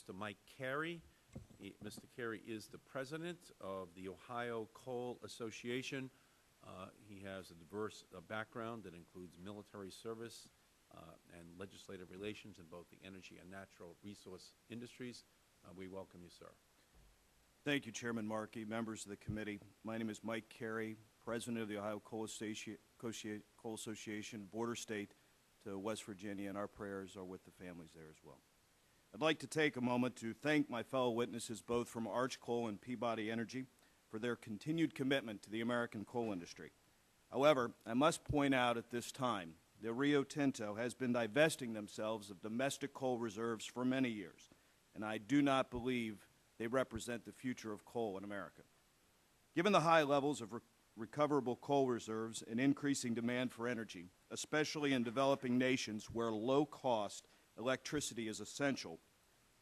Mr. Mike Carey. Mr. Carey is the president of the Ohio Coal Association. He has a diverse background that includes military service and legislative relations in both the energy and natural resource industries. We welcome you, sir. Thank you, Chairman Markey, members of the committee. My name is Mike Carey, president of the Ohio Coal Association, border state to West Virginia, and our prayers are with the families there as well. I'd like to take a moment to thank my fellow witnesses, both from Arch Coal and Peabody Energy, for their continued commitment to the American coal industry. However, I must point out at this time that Rio Tinto has been divesting themselves of domestic coal reserves for many years, and I do not believe they represent the future of coal in America. Given the high levels of recoverable coal reserves and increasing demand for energy, especially in developing nations where low-cost electricity is essential,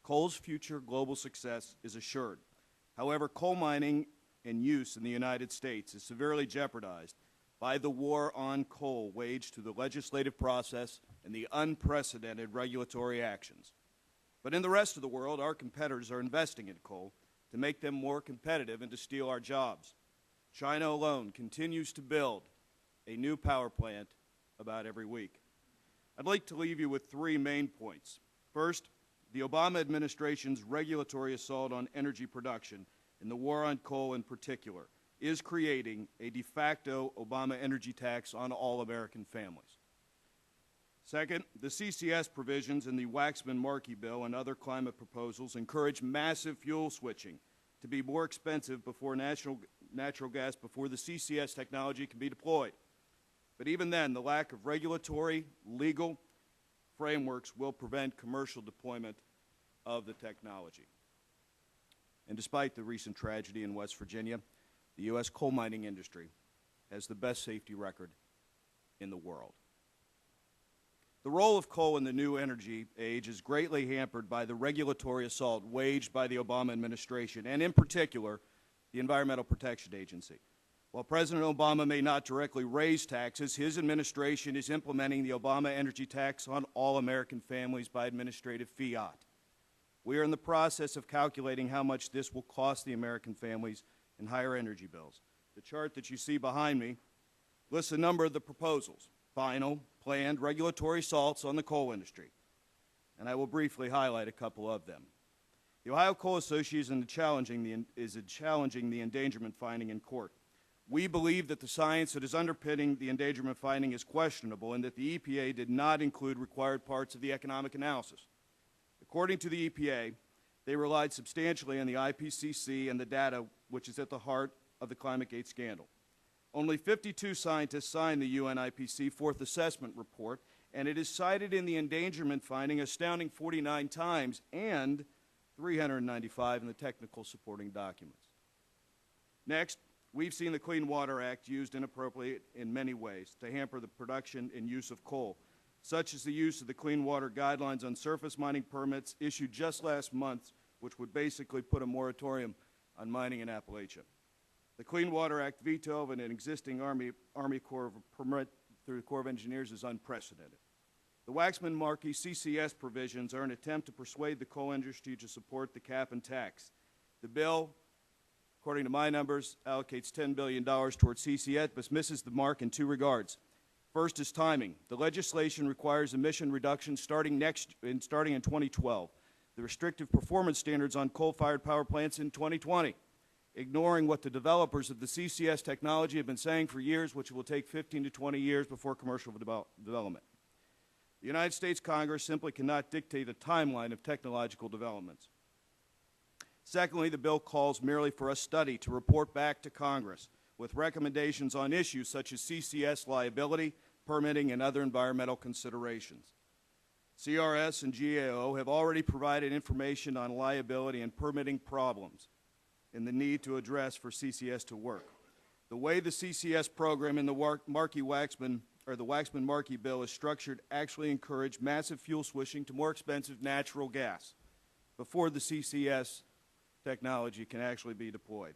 coal's future global success is assured. However, coal mining and use in the United States is severely jeopardized by the war on coal waged through the legislative process and the unprecedented regulatory actions. But in the rest of the world, our competitors are investing in coal to make them more competitive and to steal our jobs. China alone continues to build a new power plant about every week. I'd like to leave you with three main points. First, the Obama administration's regulatory assault on energy production, and the war on coal in particular, is creating a de facto Obama energy tax on all American families. Second, the CCS provisions in the Waxman-Markey bill and other climate proposals encourage massive fuel switching to be more expensive before natural gas before the CCS technology can be deployed. But even then, the lack of regulatory, legal frameworks will prevent commercial deployment of the technology. And despite the recent tragedy in West Virginia, the U.S. coal mining industry has the best safety record in the world. The role of coal in the new energy age is greatly hampered by the regulatory assault waged by the Obama administration, and in particular, the Environmental Protection Agency. While President Obama may not directly raise taxes, his administration is implementing the Obama energy tax on all American families by administrative fiat. We are in the process of calculating how much this will cost the American families in higher energy bills. The chart that you see behind me lists a number of the proposals, final, planned regulatory assaults on the coal industry, and I will briefly highlight a couple of them. The Ohio Coal Association is challenging the endangerment finding in court. We believe that the science that is underpinning the endangerment finding is questionable and that the EPA did not include required parts of the economic analysis. According to the EPA, they relied substantially on the IPCC and the data which is at the heart of the ClimateGate scandal. Only 52 scientists signed the UN IPCC Fourth Assessment Report, and it is cited in the endangerment finding astounding 49 times and 395 in the technical supporting documents. Next, we've seen the Clean Water Act used inappropriately in many ways to hamper the production and use of coal, such as the use of the Clean Water Guidelines on surface mining permits issued just last month, which would basically put a moratorium on mining in Appalachia. The Clean Water Act veto of an existing Army Corps of permit through the Corps of Engineers is unprecedented. The Waxman-Markey CCS provisions are an attempt to persuade the coal industry to support the cap and tax. The bill, according to my numbers, allocates $10 billion towards CCS, but misses the mark in two regards. First is timing. The legislation requires emission reductions starting in 2012. The restrictive performance standards on coal-fired power plants in 2020, ignoring what the developers of the CCS technology have been saying for years, which will take 15 to 20 years before commercial development. The United States Congress simply cannot dictate a timeline of technological developments. Secondly, the bill calls merely for a study to report back to Congress with recommendations on issues such as CCS liability, permitting, and other environmental considerations. CRS and GAO have already provided information on liability and permitting problems and the need to address for CCS to work. The way the CCS program in the Waxman-Markey bill is structured actually encourage massive fuel switching to more expensive natural gas before the CCS technology can actually be deployed.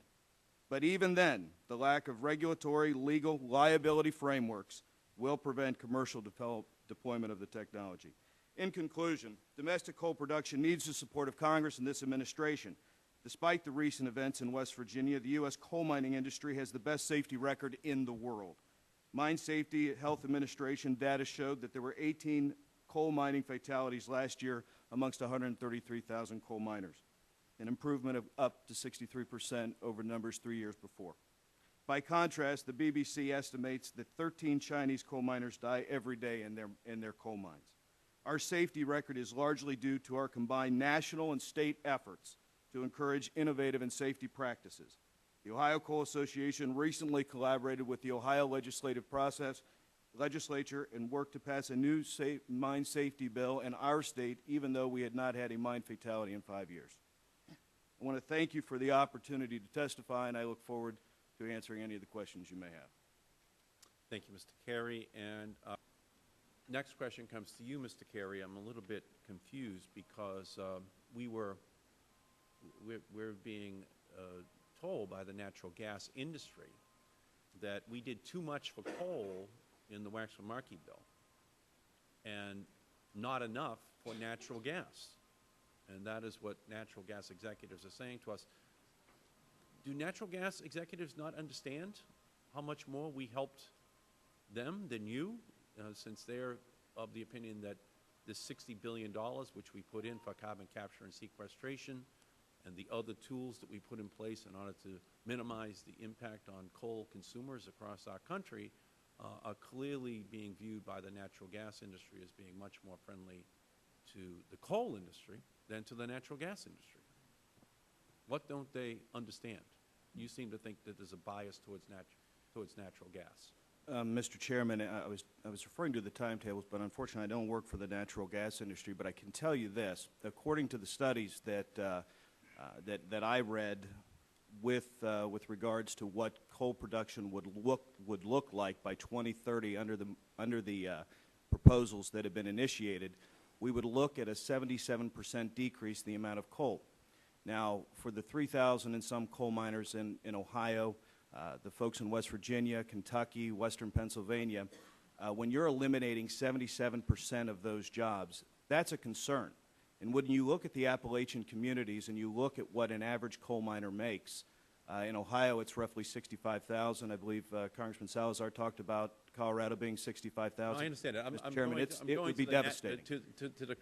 But even then, the lack of regulatory, legal, liability frameworks will prevent commercial deployment of the technology. In conclusion, domestic coal production needs the support of Congress and this administration. Despite the recent events in West Virginia, the U.S. coal mining industry has the best safety record in the world. Mine Safety Health Administration data showed that there were 18 coal mining fatalities last year amongst 133,000 coal miners, an improvement of up to 63% over numbers 3 years before. By contrast, the BBC estimates that 13 Chinese coal miners die every day in their coal mines. Our safety record is largely due to our combined national and state efforts to encourage innovative and safety practices. The Ohio Coal Association recently collaborated with the Ohio legislature and worked to pass a new mine safety bill in our state, even though we had not had a mine fatality in 5 years. I want to thank you for the opportunity to testify, and I look forward to answering any of the questions you may have. Thank you, Mr. Carey. And next question comes to you, Mr. Carey. I'm a little bit confused because we're being told by the natural gas industry that we did too much for coal in the Waxman-Markey bill and not enough for natural gas. And that is what natural gas executives are saying to us. Do natural gas executives not understand how much more we helped them than you, since they're of the opinion that this $60 billion, which we put in for carbon capture and sequestration, and the other tools that we put in place in order to minimize the impact on coal consumers across our country, are clearly being viewed by the natural gas industry as being much more friendly to the coal industry than to the natural gas industry. What don't they understand? You seem to think that there's a bias towards natural gas. Mr. Chairman, I was referring to the timetables, but unfortunately I don't work for the natural gas industry. But I can tell you this: according to the studies that I read, with regards to what coal production would look like by 2030 under the proposals that have been initiated, we would look at a 77% decrease in the amount of coal. Now, for the 3,000 and some coal miners in Ohio, the folks in West Virginia, Kentucky, Western Pennsylvania, when you're eliminating 77% of those jobs, that's a concern. And when you look at the Appalachian communities and you look at what an average coal miner makes, in Ohio it's roughly $65,000. I believe Congressman Salazar talked about Colorado being $65,000. I understand it. Mr. Chairman, it would be devastating. To the